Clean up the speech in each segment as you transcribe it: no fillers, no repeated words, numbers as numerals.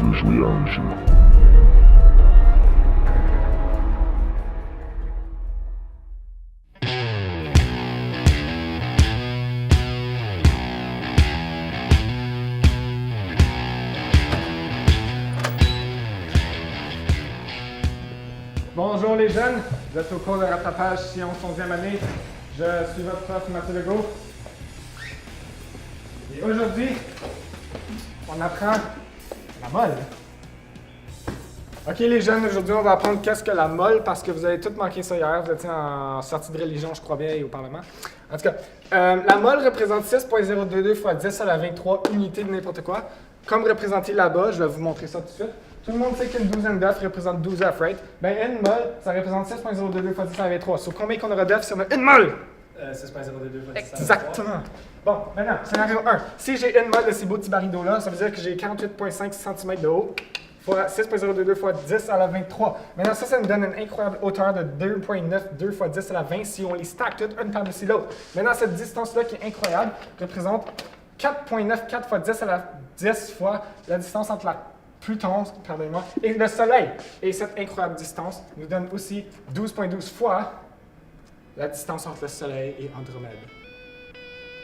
veux jouer à un jeu. Bonjour les jeunes, vous êtes au cours de rattrapage sciences 11e année. Je suis votre prof Mathieu Legault. Et aujourd'hui, on apprend la molle. Ok les jeunes, aujourd'hui on va apprendre qu'est-ce que la molle parce que vous avez tous manqué ça hier, vous étiez en sortie de religion je crois bien et au Parlement. En tout cas, la molle représente 6.022 x 10 à la 23 unités de n'importe quoi. Comme représenté là-bas, je vais vous montrer ça tout de suite. Tout le monde sait qu'une douzaine d'œufs représente 12 œufs, right? Ben une molle, ça représente 6.022 x 10 à la 23. Sur combien qu'on aura d'œufs si on a une molle? 6.022 x 10 à la 23. Exactement. Bon, maintenant, scénario 1. Si j'ai une molle de ces beaux petits barils-là, ça veut dire que j'ai 48,5 cm de haut fois 6.022 x 10 à la 23. Maintenant, ça nous donne une incroyable hauteur de 2.92 x 10 à la 20 si on les stack toutes une par-dessus l'autre. Maintenant, cette distance-là qui est incroyable représente 4.94 x 10 à la 10 fois la distance entre la Pluton, pardonnez-moi, et le Soleil. Et cette incroyable distance nous donne aussi 12.12 fois la distance entre le Soleil et Andromède.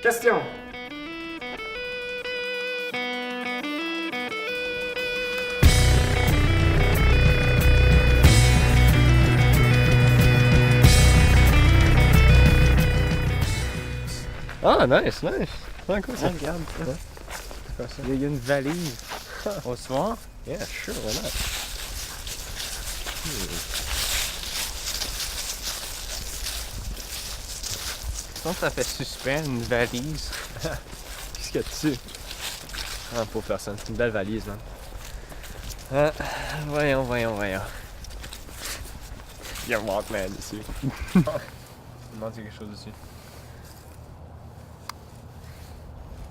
Question. Ah, nice, nice. Ah, cool ça. Regarde ça. C'est quoi ça? Il y a une valise. On se voit? Yeah, sure, why not? Je pense que ça fait suspect, une valise. Qu'est-ce qu'il y a dessus? Ah, pauvre personne, c'est une belle valise, man. Ah, voyons. Il y a un Walkman dessus. Il manque quelque chose dessus.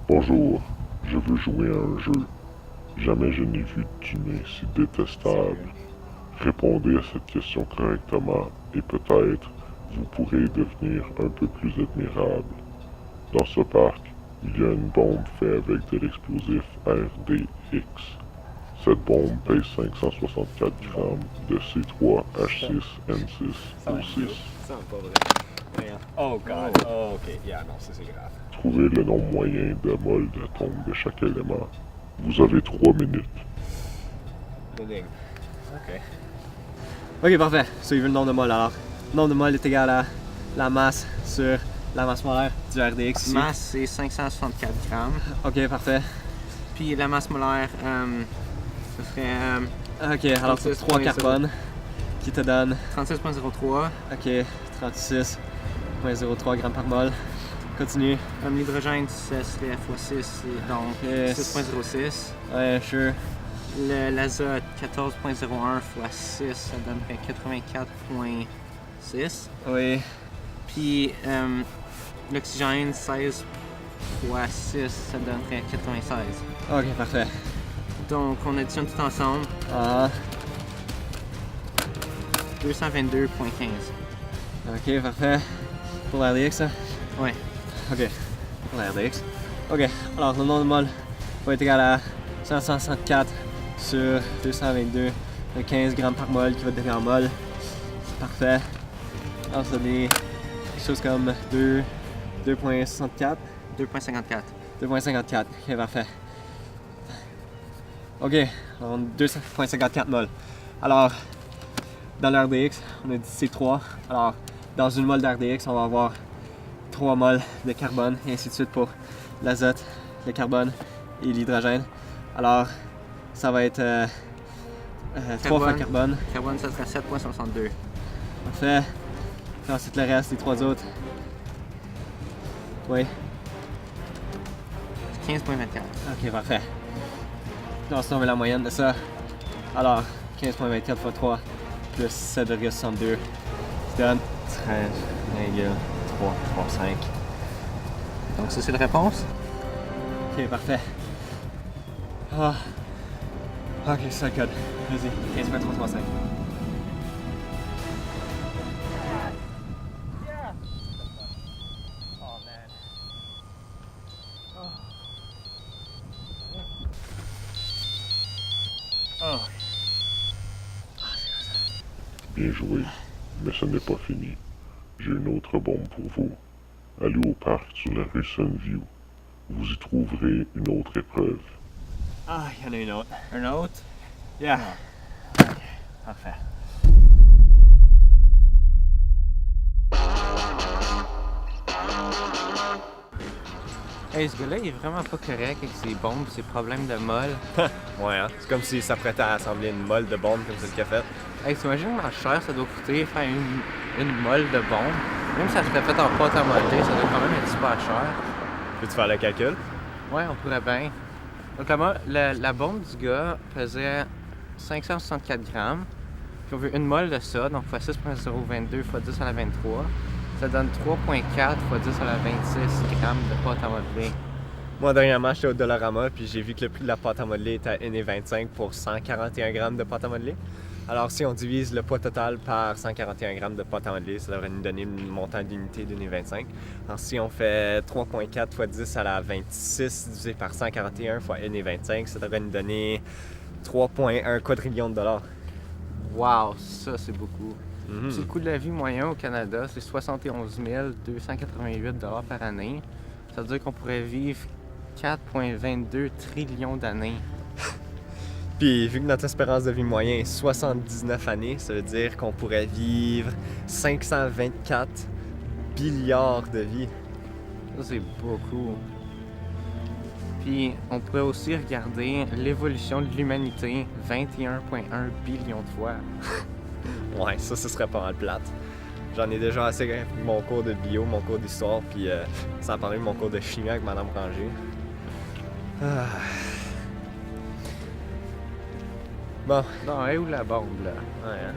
Bonjour, je veux jouer à un jeu. Jamais je n'ai vu d'humain si détestable. Répondez à cette question correctement et peut-être vous pourrez devenir un peu plus admirable. Dans ce parc, il y a une bombe faite avec de l'explosif RDX. Cette bombe pèse 564 grammes de C3H6N6O6. Ça pas vrai. Regarde. Oh god. Oh, ok. Yeah, non, ça c'est grave. Trouvez le nombre moyen de moles de tombe de chaque élément. Vous avez 3 minutes. Loading. Ok. Ok, parfait. Ça, il veut le nombre de molles alors. Le nombre de molles est égal à la masse sur la masse molaire du RDX ici. Masse, c'est 564 grammes. Ok, parfait. Puis la masse molaire, ce serait Ok, alors c'est 3 carbones qui te donnent 36,03. ok, 36,03 grammes par mol. Continue. L'hydrogène, ce serait x6, donc Yes. 6,06. Ouais, sure. L'azote, 14,01 x 6, ça donnerait 84,6. Oui. Puis l'oxygène, 16 x 6, ça donnerait 96. Ok, parfait. Donc on additionne tout ensemble, Ah, 222,15. ok, parfait. Pour l'RDX, ça? Ouais. Ok, pour l'RDX. Ok, alors le nombre de moles va être égal à 564 sur 222, de 15 grammes par mol qui va devenir en mol. Parfait. Alors ça donne quelque chose comme 2,64. 2,54. 2,54. Ok, parfait. Ok, on a 2,54 moles. Alors, dans l'RDX, on a dit C3. Alors, dans une mole d'RDX, on va avoir 3 moles de carbone et ainsi de suite pour l'azote, le carbone et l'hydrogène. Alors, ça va être 3 fois carbone. Carbone, ça serait 7,62. Parfait. Puis ensuite, le reste, les 3 autres. Oui. 15,24. Ok, parfait. Puis ensuite, on met la moyenne de ça. Alors, 15,24 x 3 plus 7,62 qui donne 13,335. Donc ça, c'est la réponse. Ok, parfait. Ah. Ok, c'est ça le code. Vas-y, 15,335. Bien joué, mais ce n'est pas fini. J'ai une autre bombe pour vous. Allez au parc sur la rue Sunview. Vous y trouverez une autre épreuve. Ah, il y en a une autre. Un autre? Yeah. Parfait. Hey, ce gars-là, il est vraiment pas correct avec ses bombes, ses problèmes de molle. Ouais, hein? C'est comme s'il s'apprêtait à assembler une molle de bombes comme c'est le qu'il a fait. Hey, t'imagines comment cher ça doit coûter faire une molle de bombes? Même si ça serait fait en pâte à modeler, ça doit quand même être super cher. Peux-tu faire le calcul? Ouais, on pourrait bien. Donc la bombe du gars pesait 564 grammes. Puis on veut une molle de ça, donc fois 6.022 fois 10 à la 23. Ça donne 3.4 fois 10 à la 26 grammes de pâte à modeler. Moi, dernièrement, j'étais au Dollarama, puis j'ai vu que le prix de la pâte à modeler était à 1,25 pour 141 grammes de pâte à modeler. Alors, si on divise le poids total par 141 grammes de pâte à modeler, ça devrait nous donner un montant d'unité de 1,25. Alors, si on fait 3.4 fois 10 à la 26 divisé par 141 fois 1,25, ça devrait nous donner 3,1 quadrillion de dollars. Wow, ça c'est beaucoup. Mhm. Puis le coût de la vie moyen au Canada, c'est 71 288 $ par année. Ça veut dire qu'on pourrait vivre 4,22 trillions d'années. Puis, vu que notre espérance de vie moyenne est 79 années, ça veut dire qu'on pourrait vivre 524 milliards de vies. Ça, c'est beaucoup. Puis, on pourrait aussi regarder l'évolution de l'humanité 21,1 billion de fois. Ouais, ça, ce serait pas mal plate. J'en ai déjà assez avec mon cours de bio, mon cours d'histoire, puis sans parler de mon cours de chimie avec Madame Ranger. Ah. Bon, Non, où la bombe, là? ouais, hein?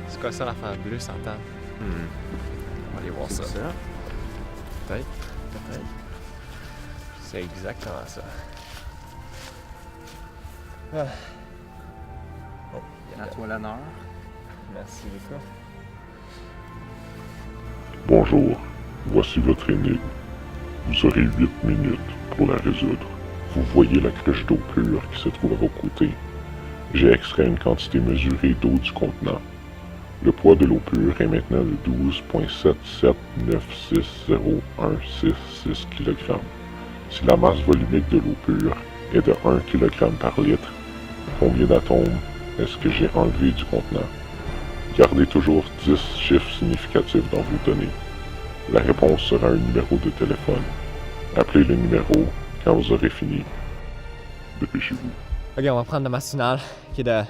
C'est quoi ça, l'affaire bleue, sans table? On va aller voir ça. C'est ça? Peut-être. C'est exactement ça. Ah. Oh, il y a À toi l'honneur. Merci beaucoup. Bonjour, voici votre énigme. Vous aurez 8 minutes pour la résoudre. Vous voyez la crèche d'eau pure qui se trouve à vos côtés. J'ai extrait une quantité mesurée d'eau du contenant. Le poids de l'eau pure est maintenant de 12,77960166 kg. Si la masse volumique de l'eau pure est de 1 kg par litre, combien d'atomes est-ce que j'ai enlevé du contenant? Gardez toujours 10 chiffres significatifs dans vos données. La réponse sera un numéro de téléphone. Appelez le numéro quand vous aurez fini. Dépêchez-vous. Ok, on va prendre la masse finale qui est de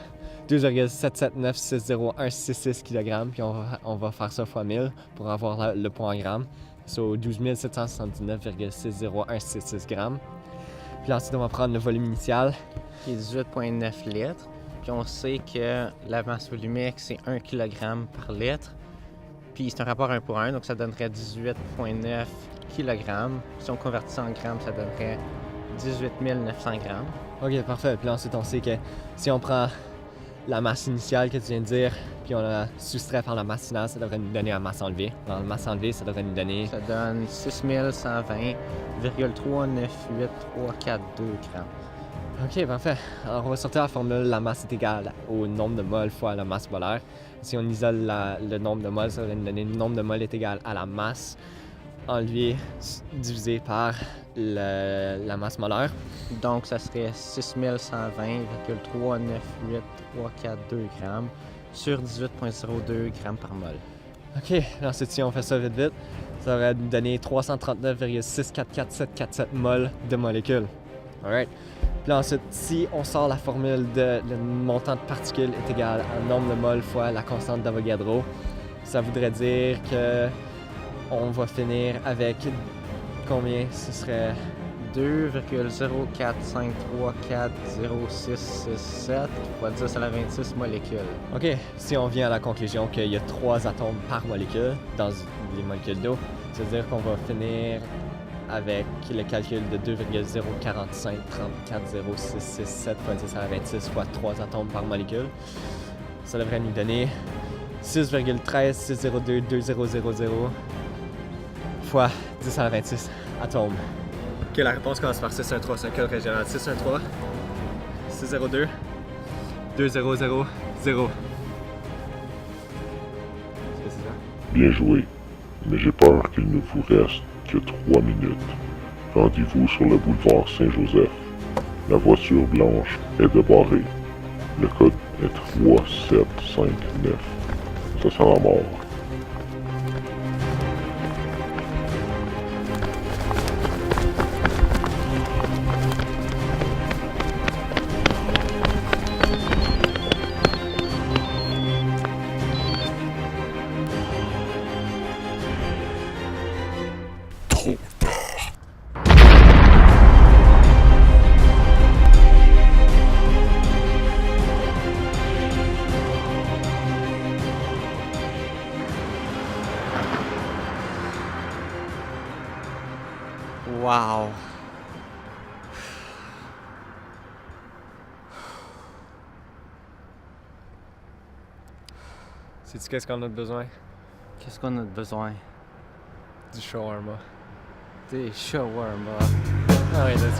2,77960166 kg, puis on va faire ça fois 1000 pour avoir le poids en grammes. So 12 779,60166 grammes. Puis ensuite, on va prendre le volume initial. Qui est 18,9 litres. Puis on sait que la masse volumique, c'est 1 kg par litre. Puis c'est un rapport 1 pour 1, donc ça donnerait 18,9 kg. Si on convertit ça en grammes, ça donnerait 18 900 grammes. Ok, parfait. Puis ensuite, on sait que si on prend la masse initiale que tu viens de dire, puis on la soustrait par la masse finale, ça devrait nous donner la masse enlevée. Alors, la masse enlevée, ça devrait nous donner... Ça donne 6120,398342 grammes. Ok, parfait. Alors, on va sortir la formule. La masse est égale au nombre de moles fois la masse molaire. Si on isole le nombre de moles, ça devrait nous donner le nombre de moles est égal à la masse enlevée divisé par la masse molaire. Donc, ça serait 6120,398342 grammes sur 18,02 grammes par mol. Ok, ensuite, si on fait ça vite, ça devrait nous donner 339,644747 moles de molécules. Alright. Puis là, ensuite, si on sort la formule de le montant de particules est égal au nombre de moles fois la constante d'Avogadro, ça voudrait dire que on va finir avec combien? Ce serait 2,04534067 fois 10 à la 26 molécules. OK, si on vient à la conclusion qu'il y a 3 atomes par molécule dans les molécules d'eau, ça veut dire qu'on va finir avec le calcul de 2,045340667 fois 10 à la 26 fois 3 atomes par molécule. Ça devrait nous donner 6,136022000 fois 10 à la 26 atomes. Ok, la réponse commence par 613, c'est un code régional. 613 602 2000. C'est ça? Bien joué, mais j'ai peur qu'il ne vous reste que 3 minutes. Rendez-vous sur le boulevard Saint-Joseph. La voiture blanche est débarrée. Le code est 3759. Ça sent la mort. Wow! Sais-tu qu'est-ce qu'on a besoin? Qu'est-ce qu'on a besoin? Du shawarma. Des shawarma. Alright, let's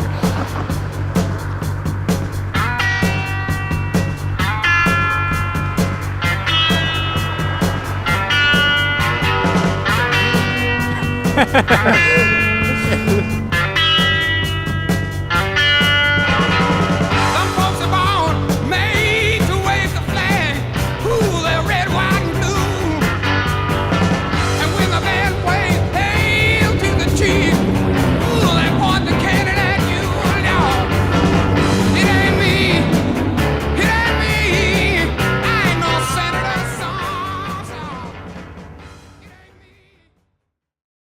go.